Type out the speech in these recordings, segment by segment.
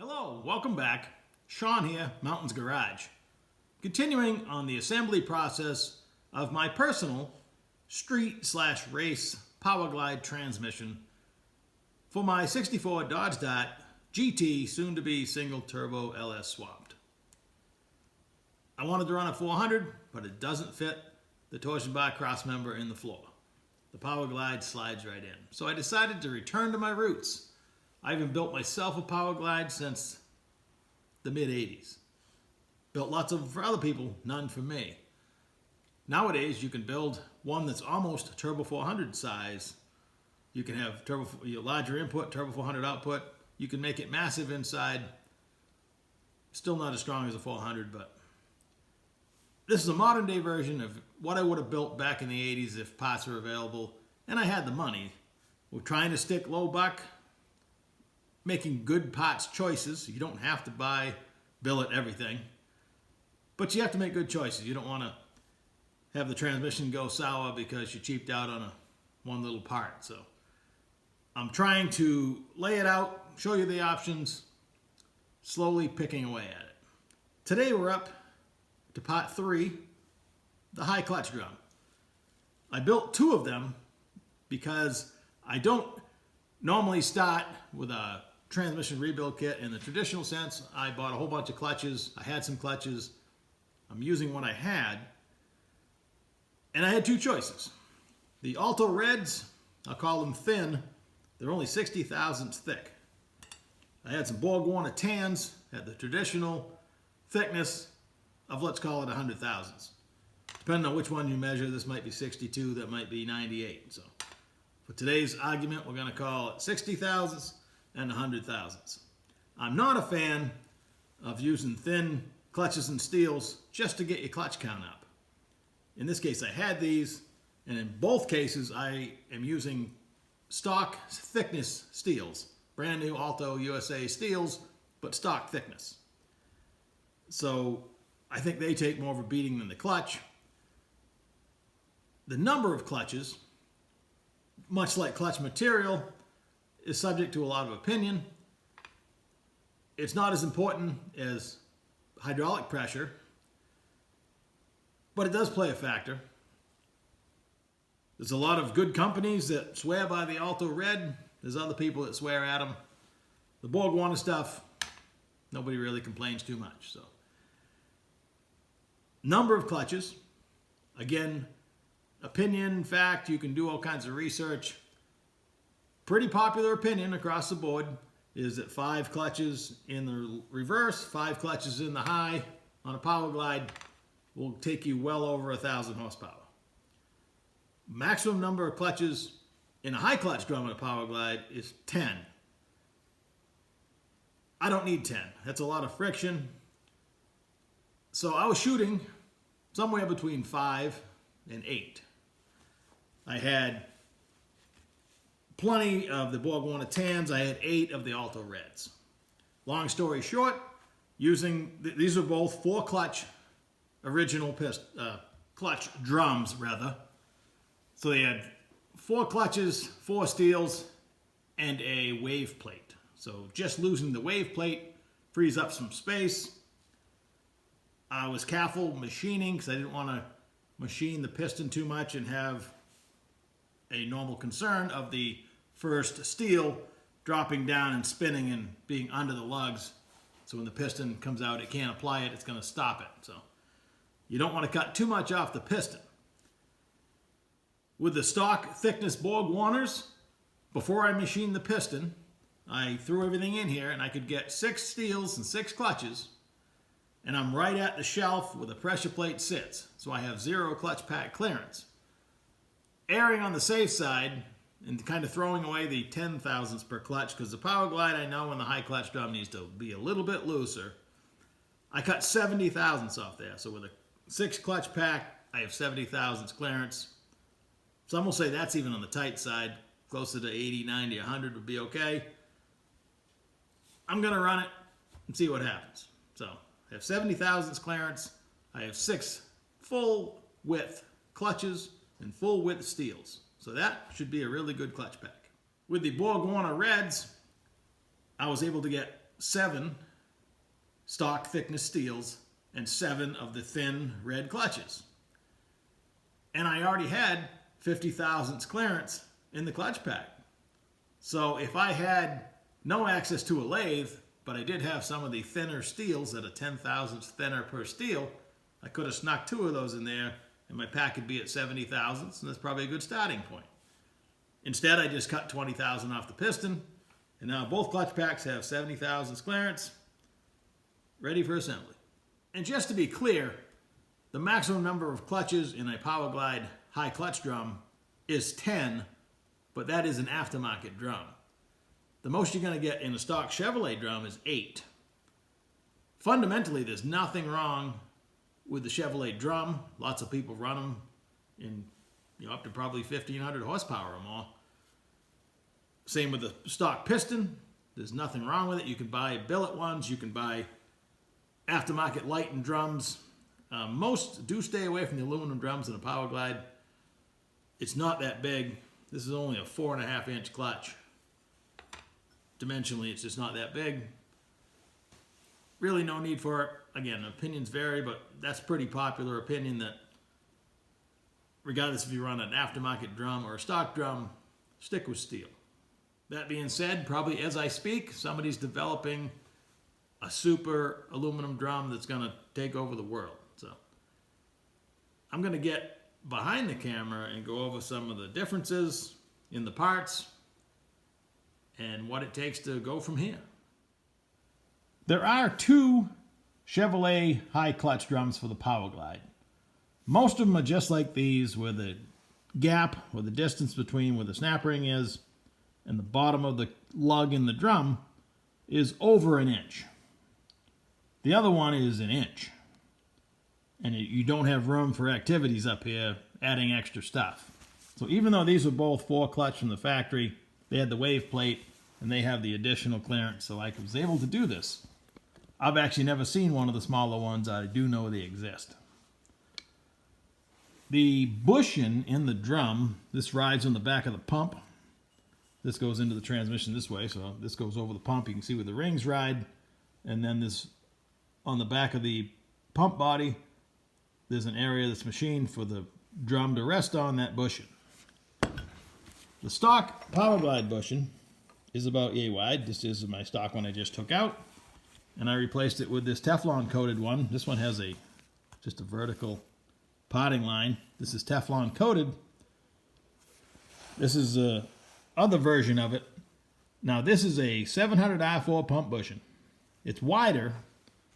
Hello, welcome back. Sean here, Mountains Garage. Continuing on the assembly process of my personal street/race Powerglide transmission for my 64 Dodge Dart GT, soon to be single turbo LS swapped. I wanted to run a 400, but it doesn't fit the torsion bar cross member in the floor. The Powerglide slides right in. So I decided to return to my roots. I haven't built myself a Powerglide since the mid-80s. Built lots of for other people, none for me. Nowadays, you can build one that's almost turbo 400 size. You can have larger input, turbo 400 output. You can make it massive inside. Still not as strong as a 400, but this is a modern day version of what I would have built back in the 80s if parts were available and I had the money. We're trying to stick low buck, making good parts choices. You don't have to buy billet everything, but you have to make good choices. You don't want to have the transmission go sour because you cheaped out on one little part. So I'm trying to lay it out, show you the options, slowly picking away at it. Today we're up to part 3, the high clutch drum. I built 2 of them because I don't normally start with a transmission rebuild kit in the traditional sense. I bought a whole bunch of clutches. I had some clutches. I'm using what I had. And I had 2 choices. The Alto Reds, I'll call them thin. They're only 60 thousandths thick. I had some Borg Warner tans, had the traditional thickness of, let's call it 100 thousandths. Depending on which one you measure, this might be 62, that might be 98. So for today's argument, we're going to call it 60 thousandths and 100 thousandths. I'm not a fan of using thin clutches and steels just to get your clutch count up. In this case, I had these, and in both cases, I am using stock thickness steels. Brand new Alto USA steels, but stock thickness. So I think they take more of a beating than the clutch. The number of clutches, much like clutch material, is subject to a lot of opinion. It's not as important as hydraulic pressure, but it does play a factor. There's a lot of good companies that swear by the Alto Red. There's other people that swear at them. The Borg Warner stuff, nobody really complains too much. So, number of clutches, again, opinion, fact, you can do all kinds of research. Pretty popular opinion across the board is that 5 clutches in the reverse, 5 clutches in the high on a Powerglide will take you well over 1,000 horsepower. Maximum number of clutches in a high clutch drum on a Powerglide is 10. I don't need 10. That's a lot of friction. So I was shooting somewhere between 5 and 8. I had plenty of the Borg Warner tans. I had 8 of the Alto Reds. Long story short, these are both 4 clutch original clutch drums rather. So they had 4 clutches, 4 steels, and a wave plate. So just losing the wave plate frees up some space. I was careful machining because I didn't want to machine the piston too much and have a normal concern of the first steel dropping down and spinning and being under the lugs. So when the piston comes out, it can't apply it, it's going to stop it. So you don't want to cut too much off the piston. With the stock thickness Borg Warners, before I machined the piston, I threw everything in here and I could get 6 steels and 6 clutches, and I'm right at the shelf where the pressure plate sits. So I have 0 clutch pack clearance. Erring on the safe side and kind of throwing away the 10 thousandths per clutch, because the Powerglide, I know when the high clutch drum needs to be a little bit looser. I cut 70 thousandths off there. So with a 6 clutch pack, I have 70 thousandths clearance. Some will say that's even on the tight side. Closer to 80, 90, 100 would be okay. I'm going to run it and see what happens. So I have 70 thousandths clearance. I have 6 full width clutches and full width steels. So that should be a really good clutch pack. With the Borg Warner Reds, I was able to get 7 stock thickness steels and 7 of the thin red clutches. And I already had 50 thousandths clearance in the clutch pack. So if I had no access to a lathe, but I did have some of the thinner steels that are 10 thousandths thinner per steel, I could have snuck 2 of those in there and my pack would be at 70 thousandths, and that's probably a good starting point. Instead, I just cut 20 thousand off the piston, and now both clutch packs have 70 thousandths clearance, ready for assembly. And just to be clear, the maximum number of clutches in a Powerglide high clutch drum is 10, but that is an aftermarket drum. The most you're going to get in a stock Chevrolet drum is 8. Fundamentally, there's nothing wrong with the Chevrolet drum. Lots of people run them in up to probably 1,500 horsepower or more. Same with the stock piston. There's nothing wrong with it. You can buy billet ones. You can buy aftermarket lightened drums. Most do stay away from the aluminum drums in a Powerglide. It's not that big. This is only a 4.5 inch clutch. Dimensionally, it's just not that big. Really no need for it. Again, opinions vary, but that's pretty popular opinion that regardless if you run an aftermarket drum or a stock drum, stick with steel. That being said, probably as I speak, somebody's developing a super aluminum drum that's going to take over the world. So I'm going to get behind the camera and go over some of the differences in the parts and what it takes to go from here. There are 2 Chevrolet high clutch drums for the Powerglide. Most of them are just like these, where the gap or the distance between where the snap ring is and the bottom of the lug in the drum is over an inch. The other one is an inch. And you don't have room for activities up here, adding extra stuff. So even though these are both 4 clutch from the factory, they had the wave plate and they have the additional clearance, so I was able to do this. I've actually never seen one of the smaller ones. I do know they exist. The bushing in the drum, this rides on the back of the pump. This goes into the transmission this way, so this goes over the pump. You can see where the rings ride. And then this, on the back of the pump body, there's an area that's machined for the drum to rest on that bushing. The stock Powerglide bushing is about yay wide. This is my stock one I just took out. And I replaced it with this Teflon coated one. This one has just a vertical potting line. This is Teflon coated. This is a other version of it. Now this is a 700 R4 pump bushing. It's wider,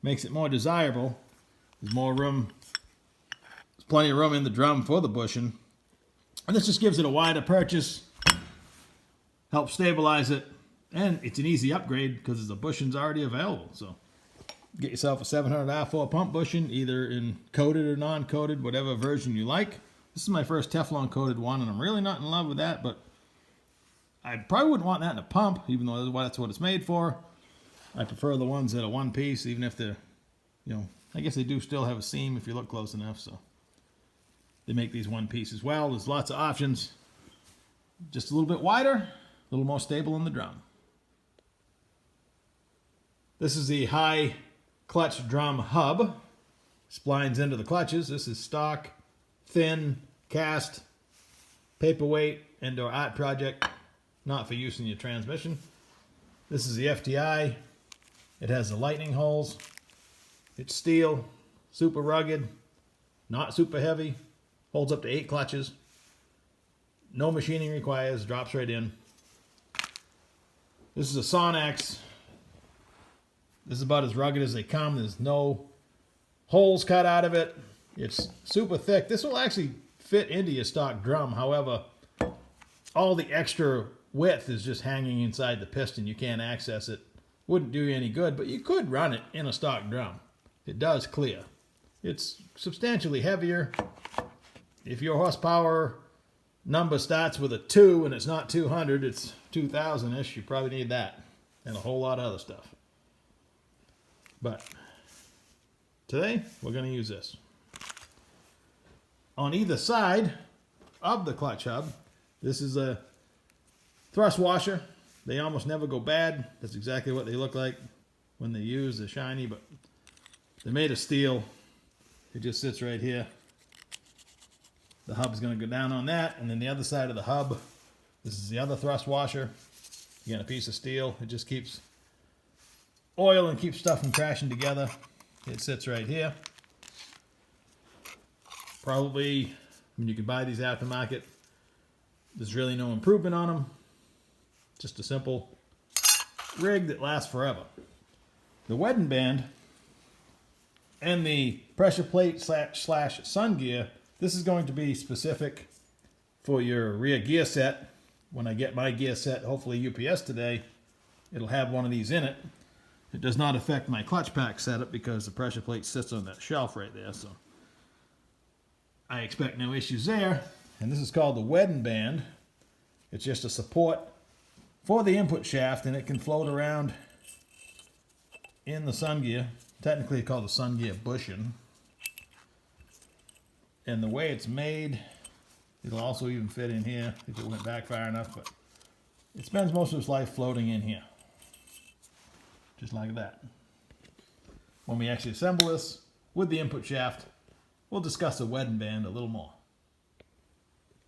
makes it more desirable. There's more room. There's plenty of room in the drum for the bushing. And this just gives it a wider purchase. Helps stabilize it. And it's an easy upgrade because the bushing's already available. So get yourself a 700 R4 pump bushing, either in coated or non-coated, whatever version you like. This is my first Teflon coated one, and I'm really not in love with that, but I probably wouldn't want that in a pump, even though that's what it's made for. I prefer the ones that are one piece, even if they're, I guess they do still have a seam if you look close enough, so they make these one piece as well. There's lots of options. Just a little bit wider, a little more stable in the drum. This is the high clutch drum hub. Splines into the clutches. This is stock, thin, cast, paperweight, and/or art project, not for use in your transmission. This is the FTI. It has the lightning holes. It's steel, super rugged, not super heavy, holds up to 8 clutches. No machining requires, drops right in. This is a Sonax. This is about as rugged as they come. There's no holes cut out of it. It's super thick. This will actually fit into your stock drum. However, all the extra width is just hanging inside the piston. You can't access it. Wouldn't do you any good, but you could run it in a stock drum. It does clear. It's substantially heavier. If your horsepower number starts with a 2 and it's not 200, it's 2,000-ish, you probably need that and a whole lot of other stuff. But today, we're going to use this. On either side of the clutch hub, this is a thrust washer. They almost never go bad. That's exactly what they look like. when they're used. They're shiny, but they're made of steel. It just sits right here. The hub's going to go down on that, and then the other side of the hub, this is the other thrust washer. Again, a piece of steel. It just keeps oil and keeps stuff from crashing together. It sits right here. Probably, when you can buy these aftermarket, there's really no improvement on them. Just a simple rig that lasts forever. The wedding band and the pressure plate slash sun gear, this is going to be specific for your rear gear set. When I get my gear set, hopefully UPS today, it'll have one of these in it. It does not affect my clutch pack setup because the pressure plate sits on that shelf right there, so I expect no issues there. And this is called the wedding band. It's just a support for the input shaft, and it can float around in the sun gear. Technically it's called the sun gear bushing. And the way it's made, it'll also even fit in here if it went back far enough, but it spends most of its life floating in here. Just like that. When we actually assemble this with the input shaft, we'll discuss the wedding band a little more.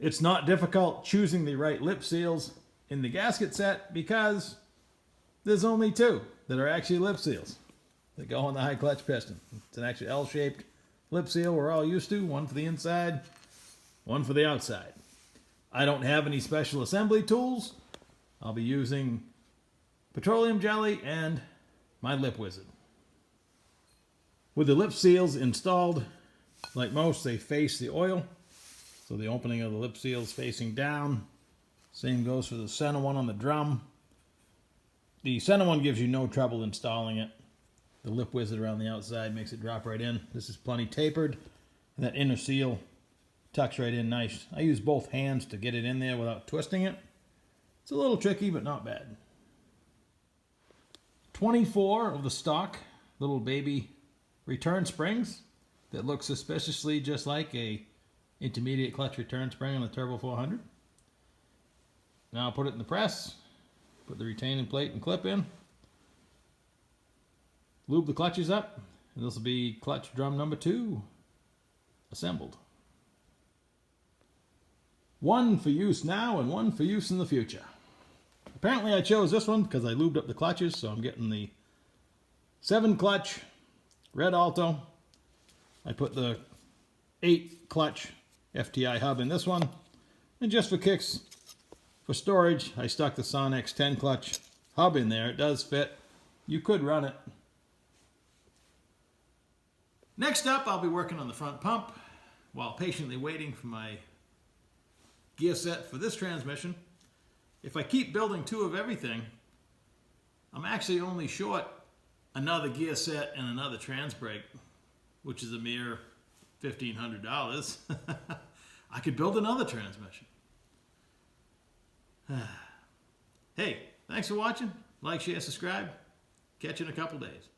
It's not difficult choosing the right lip seals in the gasket set because there's only two that are actually lip seals that go on the high clutch piston. It's an actual L-shaped lip seal we're all used to, one for the inside, one for the outside. I don't have any special assembly tools. I'll be using petroleum jelly and my lip wizard. With the lip seals installed, like most, they face the oil. So the opening of the lip seal is facing down. Same goes for the center one on the drum. The center one gives you no trouble installing it. The lip wizard around the outside makes it drop right in. This is plenty tapered, and that inner seal tucks right in nice. I use both hands to get it in there without twisting it. It's a little tricky, but not bad. 24 of the stock little baby return springs that look suspiciously just like a intermediate clutch return spring on the Turbo 400. Now I'll put it in the press, put the retaining plate and clip in, lube the clutches up, and this will be clutch drum number 2 assembled. One for use now and one for use in the future. Apparently I chose this one because I lubed up the clutches, so I'm getting the 7 clutch red Alto. I put the 8 clutch FTI hub in this one, and just for kicks, for storage, I stuck the Sonex 10 clutch hub in there. It does fit. You could run it. Next up, I'll be working on the front pump while patiently waiting for my gear set for this transmission. If I keep building 2 of everything, I'm actually only short another gear set and another trans brake, which is a mere $1,500. I could build another transmission. Hey, thanks for watching. Like, share, subscribe. Catch you in a couple days.